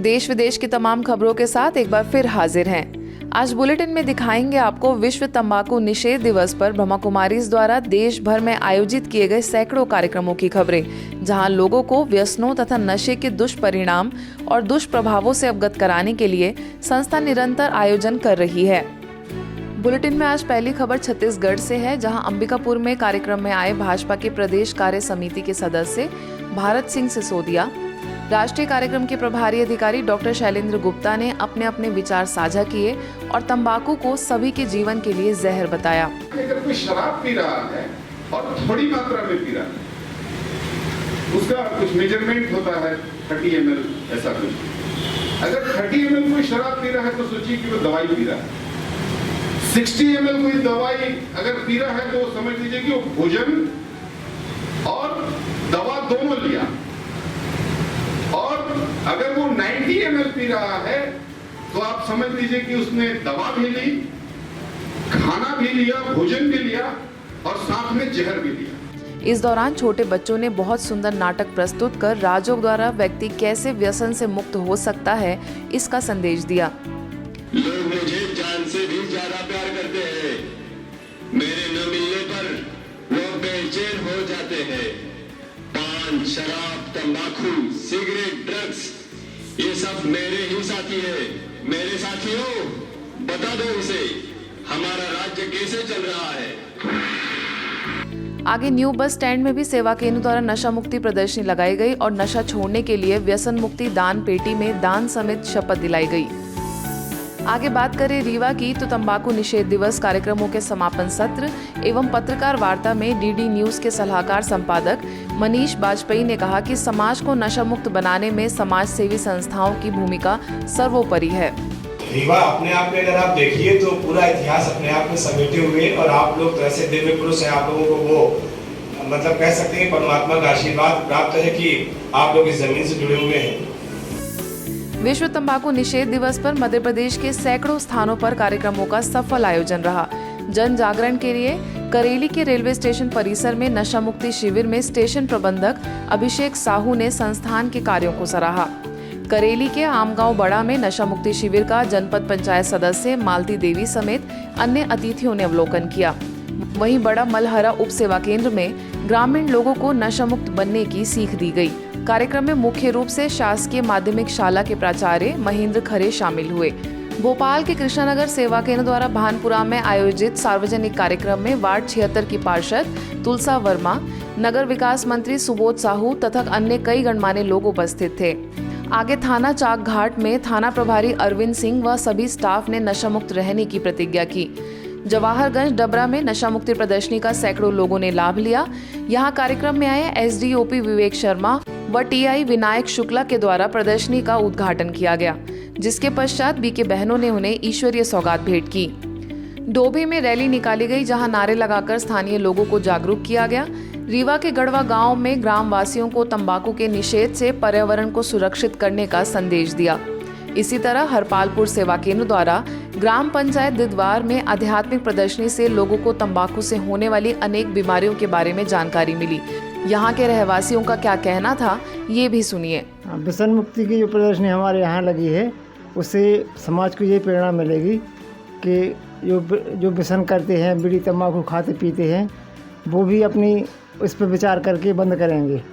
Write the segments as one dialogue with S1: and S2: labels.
S1: देश विदेश की तमाम खबरों के साथ एक बार फिर हाजिर हैं। आज बुलेटिन में दिखाएंगे आपको विश्व तंबाकू निषेध दिवस पर ब्रह्मा कुमारीज द्वारा देश भर में आयोजित किए गए सैकड़ों कार्यक्रमों की खबरें, जहां लोगों को व्यसनों तथा नशे के दुष्परिणाम और दुष्प्रभावों से अवगत कराने के लिए संस्था निरंतर आयोजन कर रही है। बुलेटिन में आज पहली खबर छत्तीसगढ़ से है, जहां अंबिकापुर में कार्यक्रम में आए भाजपा के प्रदेश कार्य समिति के सदस्य भारत सिंह सिसोदिया, राष्ट्रीय कार्यक्रम के प्रभारी अधिकारी डॉक्टर शैलेंद्र गुप्ता ने अपने अपने विचार साझा किए और तंबाकू को सभी के जीवन के लिए जहर बताया।
S2: अगर कोई शराब पी रहा है और थोड़ी मात्रा में पी रहा है, उसका कुछ मेजरमेंट होता है 30 ml ऐसा कुछ। अगर 30 ml कोई शराब पी रहा है तो सोचिए कि वो दवाई पी रहा है। 60 ml कोई दवाई अगर पी रहा है तो समझ लीजिए कि वो भोजन और दवा दोनों लिया। और अगर वो 90 ml पी रहा है तो आप समझ लीजिए कि उसने दवा भी ली, खाना भी लिया, भोजन भी लिया और साथ में जहर भी लिया।
S1: इस दौरान छोटे बच्चों ने बहुत सुंदर नाटक प्रस्तुत कर राजयोग द्वारा व्यक्ति कैसे व्यसन से मुक्त हो सकता है, इसका संदेश दिया।
S3: लोग मुझे जान से भी ज्यादा प्यार करते हैं। मेरे न मिलने पर लोग बेचैन हो जाते हैं। पान, शराब, तंबाकू, सिगरेट, ड्रग्स, ये सब मेरे ही साथी है। मेरे साथियों, बता दो उसे हमारा राज्य कैसे चल रहा है।
S1: आगे न्यू बस स्टैंड में भी सेवा केंद्र द्वारा नशा मुक्ति प्रदर्शनी लगाई गई और नशा छोड़ने के लिए व्यसन मुक्ति दान पेटी में दान समेत शपथ दिलाई गई। आगे बात करें रीवा की, तो तंबाकू निषेध दिवस कार्यक्रमों के समापन सत्र एवं पत्रकार वार्ता में डीडी न्यूज के सलाहकार संपादक मनीष बाजपेयी ने कहा कि समाज को नशा मुक्त बनाने में समाज सेवी संस्थाओं की भूमिका सर्वोपरि है।
S4: रीवा अपने आप में अगर आप देखिए तो पूरा इतिहास अपने आप में समेटे हुए, और आप लोग तो ऐसे दिव्य पुरुष हैं, आप लोगों को वो मतलब कह सकते हैं परमात्मा का आशीर्वाद प्राप्त है कि आप लोग इस जमीन से जुड़े हुए हैं।
S1: विश्व तंबाकू निषेध दिवस पर मध्य प्रदेश के सैकड़ों स्थानों पर कार्यक्रमों का सफल आयोजन रहा। जन जागरण के लिए करेली के रेलवे स्टेशन परिसर में नशा मुक्ति शिविर में स्टेशन प्रबंधक अभिषेक साहू ने संस्थान के कार्यों को सराहा। करेली के आमगांव बड़ा में नशा मुक्ति शिविर का जनपद पंचायत सदस्य मालती देवी समेत अन्य अतिथियों ने अवलोकन किया। वहीं बड़ा मलहरा उप सेवा केंद्र में ग्रामीण लोगों को नशा मुक्त बनने की सीख दी गई। कार्यक्रम में मुख्य रूप से शासकीय माध्यमिक शाला के प्राचार्य महेंद्र खरे शामिल हुए। भोपाल के कृष्णानगर सेवा केंद्र द्वारा भानपुरा में आयोजित सार्वजनिक कार्यक्रम में वार्ड 76 की पार्षद तुलसा वर्मा, नगर विकास मंत्री सुबोध साहू तथा अन्य कई गणमान्य लोग उपस्थित थे। आगे थाना चाक घाट में थाना प्रभारी अरविंद सिंह व सभी स्टाफ ने नशा मुक्त रहने की प्रतिज्ञा की। जवाहरगंज डबरा में नशा मुक्ति प्रदर्शनी का सैकड़ों लोगों ने लाभ लिया। यहाँ कार्यक्रम में आए एसडीओपी विवेक शर्मा व टीआई विनायक शुक्ला के द्वारा प्रदर्शनी का उद्घाटन किया गया, जिसके पश्चात बीके बहनों ने उन्हें ईश्वरीय सौगात भेंट की। डोभी में रैली निकाली गई, जहां नारे लगाकर स्थानीय लोगों को जागरूक किया गया। रीवा के गढ़वा गांव में ग्राम वासियों को तंबाकू के निषेध से पर्यावरण को सुरक्षित करने का संदेश दिया। इसी तरह हरपालपुर सेवा केंद्र द्वारा ग्राम पंचायत दिदवार में आध्यात्मिक प्रदर्शनी से लोगों को तंबाकू से होने वाली अनेक बीमारियों के बारे में जानकारी मिली। यहाँ के रहवासियों का क्या कहना था, ये भी सुनिए।
S5: व्यसन मुक्ति की जो प्रदर्शनी हमारे यहाँ लगी है, उससे समाज को ये प्रेरणा मिलेगी कि जो व्यसन करते हैं, बीड़ी तंबाकू खाते पीते हैं, वो भी अपनी उस पर विचार करके बंद करेंगे।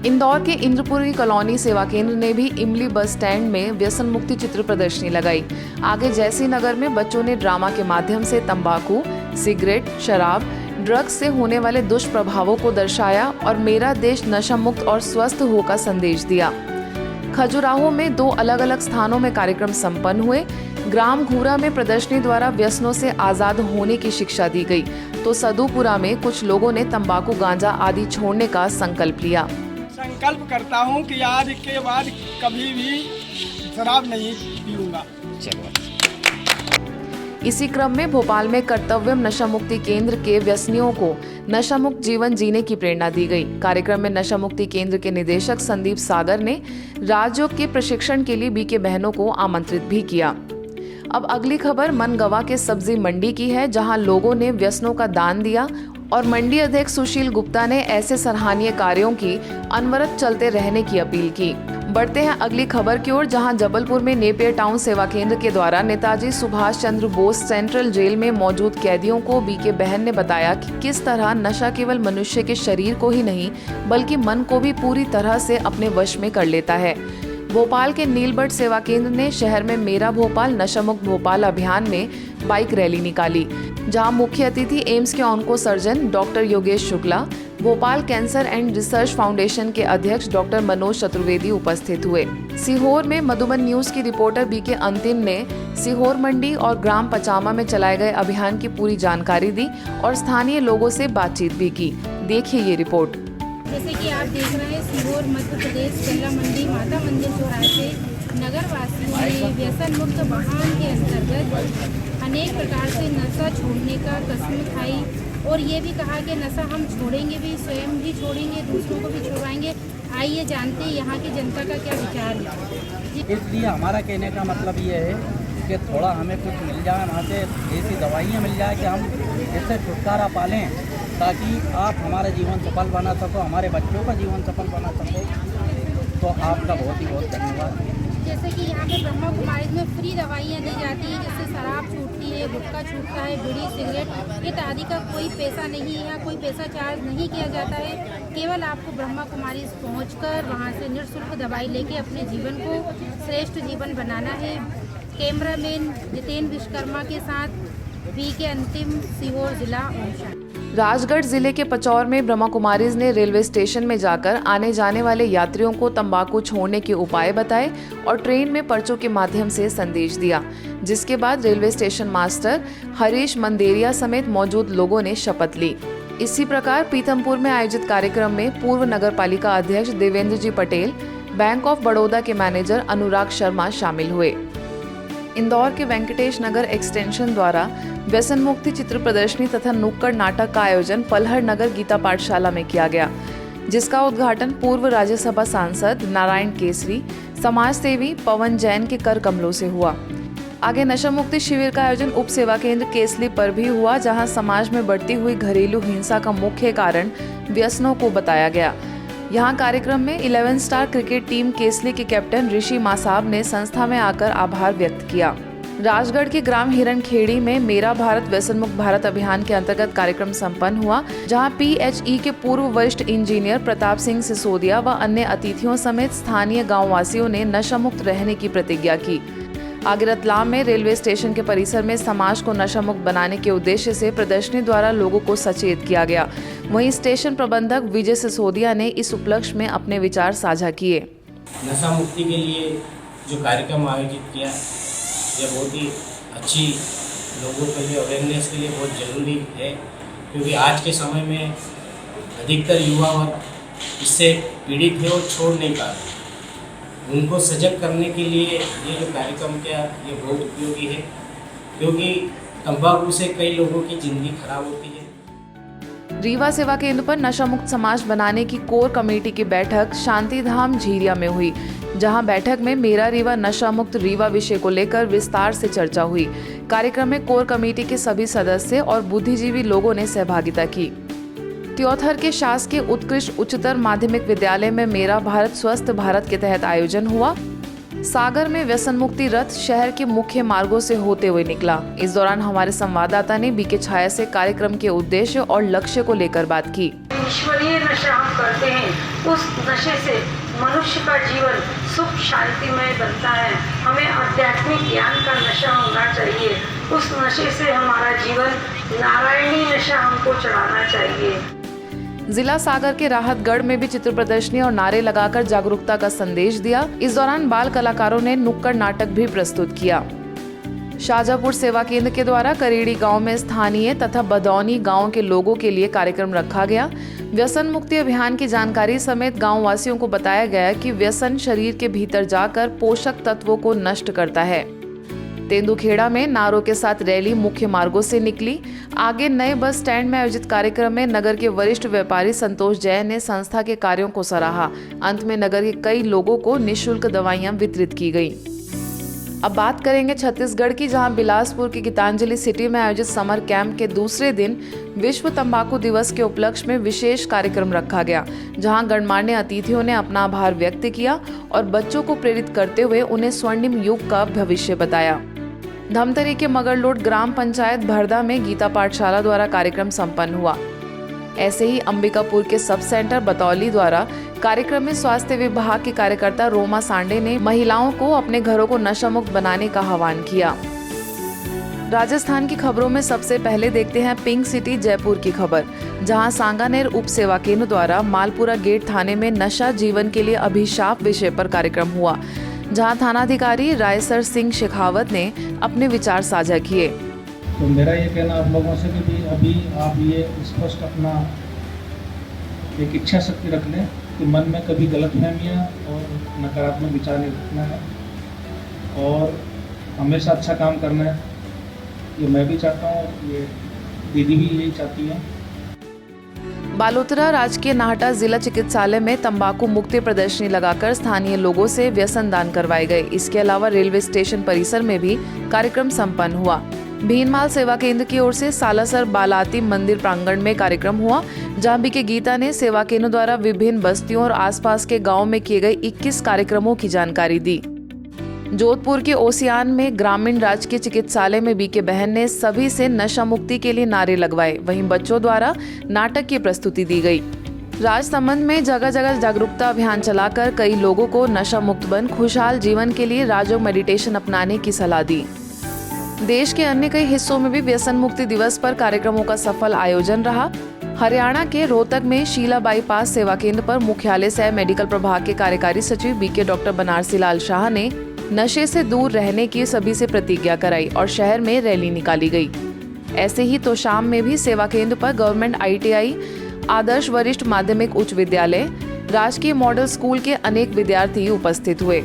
S1: इंदौर के इंद्रपुरी कॉलोनी सेवा केंद्र ने भी इमली बस स्टैंड में व्यसन मुक्ति चित्र प्रदर्शनी लगाई। आगे जयसी नगर में बच्चों ने ड्रामा के माध्यम से तंबाकू, सिगरेट, शराब, ड्रग्स से होने वाले दुष्प्रभावों को दर्शाया और मेरा देश नशा मुक्त और स्वस्थ हो का संदेश दिया। खजुराहो में 2 अलग अलग स्थानों में कार्यक्रम संपन्न हुए। ग्राम घूरा में प्रदर्शनी द्वारा व्यसनों से आजाद होने की शिक्षा दी गई, तो सदुपुरा में कुछ लोगों ने तंबाकू, गांजा आदि छोड़ने का संकल्प लिया।
S6: संकल्प करता हूं कि आज के बाद कभी भी शराब नहीं पीऊंगा।
S1: इसी क्रम में भोपाल में कर्तव्यम नशा मुक्ति केंद्र के व्यसनियों को नशा मुक्त जीवन जीने की प्रेरणा दी गई। कार्यक्रम में नशा मुक्ति केंद्र के निदेशक संदीप सागर ने राजयोग के प्रशिक्षण के लिए बीके बहनों को आमंत्रित भी किया। अब अगली खबर मनगवा के सब्जी मंडी की है, जहां लोगों ने व्यसनों का दान दिया और मंडी अध्यक्ष सुशील गुप्ता ने ऐसे सराहनीय कार्यों की अनवरत चलते रहने की अपील की। बढ़ते हैं अगली खबर की ओर, जहां जबलपुर में नेपियर टाउन सेवा केंद्र के द्वारा नेताजी सुभाष चंद्र बोस सेंट्रल जेल में मौजूद कैदियों को बीके बहन ने बताया कि किस तरह नशा केवल मनुष्य के शरीर को ही नहीं बल्कि मन को भी पूरी तरह से अपने वश में कर लेता है। भोपाल के नीलबर्ड सेवा केंद्र ने शहर में मेरा भोपाल नशा मुक्त भोपाल अभियान में बाइक रैली निकाली, जहां मुख्य अतिथि एम्स के onco surgeon doctor Yogesh Shukla, Bhopal cancer and research foundation के अध्यक्ष डॉक्टर मनोज चतुर्वेदी उपस्थित हुए। सीहोर में मधुबन न्यूज की रिपोर्टर बीके अंतिम ने सीहोर मंडी और ग्राम पचामा में चलाए गए अभियान की पूरी जानकारी दी और स्थानीय लोगों से बातचीत भी की। देखिए ये रिपोर्ट।
S7: जैसे कि आप देख रहे हैं, सीहोर मध्य प्रदेश केला मंडी माता मंदिर चौराहे पे नगर वासियों ने व्यसन मुक्त अभियान के अंतर्गत अनेक प्रकार से नशा छोड़ने का कसम खाई और ये भी कहा कि नशा हम छोड़ेंगे भी, स्वयं भी छोड़ेंगे, दूसरों को भी छुड़वाएंगे। आइए जानते हैं यहाँ की जनता का क्या विचार है।
S8: इसलिए हमारा कहने का मतलब ये है कि थोड़ा हमें कुछ मिल जाए, वहाँ से ऐसी दवाइयाँ मिल जाए कि हम इससे छुटकारा पालें, ताकि आप हमारा जीवन सफल बना सको, हमारे बच्चों का जीवन सफल बना सको। तो आपका बहुत ही बहुत धन्यवाद।
S7: जैसे कि यहाँ पे ब्रह्मा कुमारी में फ्री दवाइयाँ दी जाती हैं, जिससे शराब छूटती है, गुटखा छूटता है, बीड़ी सिगरेट इत्यादि का कोई पैसा नहीं है, कोई पैसा चार्ज नहीं किया जाता है। केवल आपको ब्रह्मा कुमारी पहुँचकर वहाँ से निःशुल्क दवाई लेके अपने जीवन को श्रेष्ठ जीवन बनाना है। कैमरामैन जितेंद्र विश्वकर्मा के साथ बीके अंतिम, सीहोर जिला ओरछा।
S1: राजगढ़ जिले के पचौर में ब्रह्मा कुमारीज ने रेलवे स्टेशन में जाकर आने जाने वाले यात्रियों को तंबाकू छोड़ने के उपाय बताए और ट्रेन में पर्चों के माध्यम से संदेश दिया, जिसके बाद रेलवे स्टेशन मास्टर हरीश मंदेरिया समेत मौजूद लोगों ने शपथ ली। इसी प्रकार पीथमपुर में आयोजित कार्यक्रम में पूर्व नगर पालिका अध्यक्ष देवेंद्र जी पटेल, बैंक ऑफ बड़ौदा के मैनेजर अनुराग शर्मा शामिल हुए। इंदौर के वेंकटेश नगर एक्सटेंशन द्वारा व्यसन मुक्ति चित्र प्रदर्शनी तथा नुक्कड़ नाटक का आयोजन पलहड़ नगर गीता पाठशाला में किया गया, जिसका उद्घाटन पूर्व राज्यसभा सांसद नारायण केसरी, समाज सेवी पवन जैन के कर कमलों से हुआ। आगे नशा मुक्ति शिविर का आयोजन उप सेवा केंद्र केसली पर भी हुआ, जहां समाज में बढ़ती हुई घरेलू हिंसा का मुख्य कारण व्यसनों को बताया गया। यहाँ कार्यक्रम में 11 स्टार क्रिकेट टीम केसली के कैप्टन ऋषि मासाब ने संस्था में आकर आभार व्यक्त किया। राजगढ़ के ग्राम हिरणखेड़ी में मेरा भारत व्यसन मुक्त भारत अभियान के अंतर्गत कार्यक्रम संपन्न हुआ, जहां PHE के पूर्व वरिष्ठ इंजीनियर प्रताप सिंह सिसोदिया व अन्य अतिथियों समेत स्थानीय गाँव वासियों ने नशा मुक्त रहने की प्रतिज्ञा की। आगे रतलाम में रेलवे स्टेशन के परिसर में समाज को नशा मुक्त बनाने के उद्देश्य से प्रदर्शनी द्वारा लोगों को सचेत किया गया। वहीं स्टेशन प्रबंधक विजय सिसोदिया ने इस उपलक्ष्य में अपने विचार साझा किए।
S9: नशा मुक्ति के लिए जो कार्यक्रम आयोजित किया, यह बहुत ही अच्छी, लोगों के लिए अवेयरनेस के लिए बहुत ज़रूरी है, क्योंकि आज के समय में अधिकतर युवा वर्ग इससे पीड़ित है और छोड़ नहीं पा रहे। उनको सजग करने के लिए ये जो कार्यक्रम किया, ये बहुत उपयोगी है, क्योंकि तंबाकू से कई लोगों की ज़िंदगी खराब होती है।
S1: रीवा सेवा केंद्र पर नशा मुक्त समाज बनाने की कोर कमेटी की बैठक शांतिधाम झीरिया में हुई, जहां बैठक में मेरा रीवा नशा मुक्त रीवा विषय को लेकर विस्तार से चर्चा हुई। कार्यक्रम में कोर कमेटी के सभी सदस्य और बुद्धिजीवी लोगों ने सहभागिता की। त्योथर के शासकीय उत्कृष्ट उच्चतर माध्यमिक विद्यालय में मेरा भारत स्वस्थ भारत के तहत आयोजन हुआ। सागर में व्यसन मुक्ति रथ शहर के मुख्य मार्गों से होते हुए निकला। इस दौरान हमारे संवाददाता ने बीके छाया से कार्यक्रम के उद्देश्य और लक्ष्य को लेकर बात की।
S10: ईश्वरीय नशा हम करते हैं, उस नशे से मनुष्य का जीवन सुख शांतिमय बनता है। हमें आध्यात्मिक ज्ञान का नशा होना चाहिए। उस नशे से हमारा जीवन नारायणी नशा हमको चढ़ाना चाहिए।
S1: जिला सागर के राहतगढ़ में भी चित्र प्रदर्शनी और नारे लगाकर जागरूकता का संदेश दिया। इस दौरान बाल कलाकारों ने नुक्कड़ नाटक भी प्रस्तुत किया। शाहजहाँपुर सेवा केंद्र के द्वारा करेड़ी गांव में स्थानीय तथा बदौनी गांव के लोगों के लिए कार्यक्रम रखा गया। व्यसन मुक्ति अभियान की जानकारी समेत गांव वासियों को बताया गया कि व्यसन शरीर के भीतर जाकर पोषक तत्वों को नष्ट करता है। तेंदुखेड़ा में नारों के साथ रैली मुख्य मार्गों से निकली। आगे नए बस स्टैंड में आयोजित कार्यक्रम में नगर के वरिष्ठ व्यापारी संतोष जैन ने संस्था के कार्यों को सराहा। अंत में नगर के कई लोगों को निःशुल्क दवाइयां वितरित की गई। अब बात करेंगे छत्तीसगढ़ की, जहां बिलासपुर की गीतांजलि सिटी में आयोजित समर कैंप के दूसरे दिन विश्व तंबाकू दिवस के उपलक्ष्य में विशेष कार्यक्रम रखा गया, जहां गणमान्य अतिथियों ने अपना आभार व्यक्त किया और बच्चों को प्रेरित करते हुए उन्हें स्वर्णिम युग का भविष्य बताया। धमतरी के मगरलोड ग्राम पंचायत भरदा में गीता पाठशाला द्वारा कार्यक्रम संपन्न हुआ। ऐसे ही अंबिकापुर के सब सेंटर बतौली द्वारा कार्यक्रम में स्वास्थ्य विभाग के कार्यकर्ता रोमा सांडे ने महिलाओं को अपने घरों को नशा मुक्त बनाने का आह्वान किया। राजस्थान की खबरों में सबसे पहले देखते हैं पिंक सिटी जयपुर की खबर, जहां सांगानेर उप सेवा केंद्र द्वारा मालपुरा गेट थाने में नशा जीवन के लिए अभिशाप विषय पर कार्यक्रम हुआ, जहां थानाधिकारी रायसर सिंह शेखावत ने अपने विचार साझा किए।
S11: तो मेरा ये कहना आप लोगों से कि भी अभी आप ये स्पष्ट अपना एक इच्छा शक्ति रख लें कि मन में कभी गलतफहमियाँ और नकारात्मक विचार नहीं रखना है और हमेशा अच्छा काम करना है। ये मैं भी चाहता हूँ, ये दीदी भी यही चाहती है।
S1: बालोतरा राजकीय नाहटा जिला चिकित्सालय में तंबाकू मुक्ति प्रदर्शनी लगाकर स्थानीय लोगों से व्यसन दान करवाए गए। इसके अलावा रेलवे स्टेशन परिसर में भी कार्यक्रम संपन्न हुआ। भीनमाल सेवा केंद्र की ओर से सालासर बालाती मंदिर प्रांगण में कार्यक्रम हुआ, जहां बीके गीता ने सेवा केंद्र द्वारा विभिन्न बस्तियों और आसपास के गाँव में किए गए 21 कार्यक्रमों की जानकारी दी। जोधपुर के ओसियान में ग्रामीण राजकीय चिकित्सालय में बीके बहन ने सभी से नशा मुक्ति के लिए नारे लगवाए। वहीं बच्चों द्वारा नाटक की प्रस्तुति दी गई। राजसमंद में जगह जगह जागरूकता अभियान चलाकर कई लोगों को नशा मुक्त बन खुशहाल जीवन के लिए राजयोग मेडिटेशन अपनाने की सलाह दी। देश के अन्य कई हिस्सों में भी व्यसन मुक्ति दिवस पर कार्यक्रमों का सफल आयोजन रहा। हरियाणा के रोहतक में शीला बाईपास सेवा केंद्र पर मुख्यालय सह मेडिकल प्रभाग के कार्यकारी सचिव बीके डॉक्टर बनारसी लाल शाह ने नशे से दूर रहने की सभी से प्रतिज्ञा कराई और शहर में रैली निकाली गई। ऐसे ही तो शाम में भी सेवा केंद्र पर गवर्नमेंट ITI, आदर्श वरिष्ठ माध्यमिक उच्च विद्यालय, राजकीय मॉडल स्कूल के अनेक विद्यार्थी उपस्थित हुए।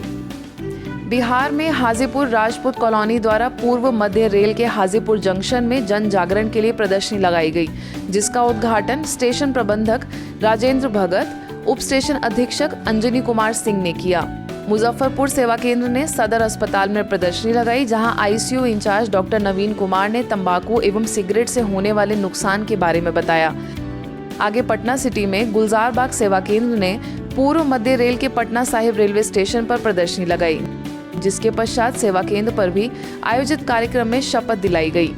S1: बिहार में हाजीपुर राजपूत कॉलोनी द्वारा पूर्व मध्य रेल के हाजीपुर जंक्शन में जन जागरण के लिए प्रदर्शनी लगाई गई, जिसका उद्घाटन स्टेशन प्रबंधक राजेंद्र भगत, उप स्टेशन अधीक्षक अंजनी कुमार सिंह ने किया। मुजफ्फरपुर सेवा केंद्र ने सदर अस्पताल में प्रदर्शनी लगाई, जहां ICU इंचार्ज डॉक्टर नवीन कुमार ने तंबाकू एवं सिगरेट से होने वाले नुकसान के बारे में बताया। आगे पटना सिटी में गुलजार बाग सेवा केंद्र ने पूर्व मध्य रेल के पटना साहिब रेलवे स्टेशन पर प्रदर्शनी लगाई, जिसके पश्चात सेवा केंद्र पर भी आयोजित कार्यक्रम में शपथ दिलाई गई।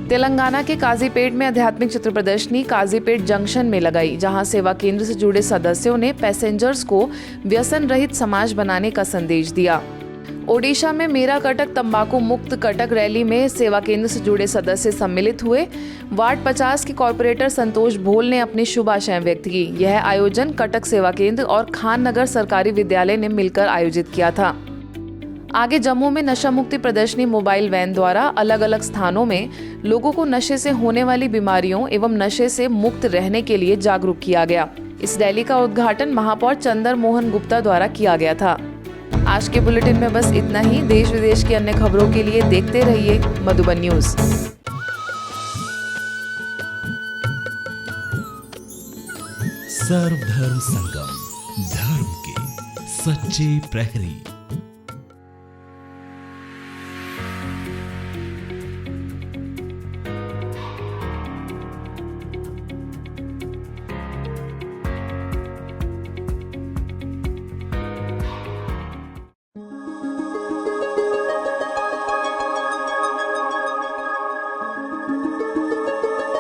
S1: तेलंगाना के काजीपेट में आध्यात्मिक चित्र प्रदर्शनी काजीपेट जंक्शन में लगाई, जहां सेवा केंद्र से जुड़े सदस्यों ने पैसेंजर्स को व्यसन रहित समाज बनाने का संदेश दिया। ओडिशा में मेरा कटक तंबाकू मुक्त कटक रैली में सेवा केंद्र से जुड़े सदस्य सम्मिलित हुए। वार्ड 50 के कॉर्पोरेटर संतोष भोल ने अपनी शुभ आशाएं व्यक्त की। यह आयोजन कटक सेवा केंद्र और खान नगर सरकारी विद्यालय ने मिलकर आयोजित किया था। आगे जम्मू में नशा मुक्ति प्रदर्शनी मोबाइल वैन द्वारा अलग अलग स्थानों में लोगों को नशे से होने वाली बीमारियों एवं नशे से मुक्त रहने के लिए जागरूक किया गया। इस रैली का उद्घाटन महापौर चंदर मोहन गुप्ता द्वारा किया गया था। आज के बुलेटिन में बस इतना ही। देश विदेश की अन्य खबरों के लिए देखते रहिए मधुबन न्यूज।
S12: सर्वधर्म संगम, धर्म के सच्चे प्रहरी।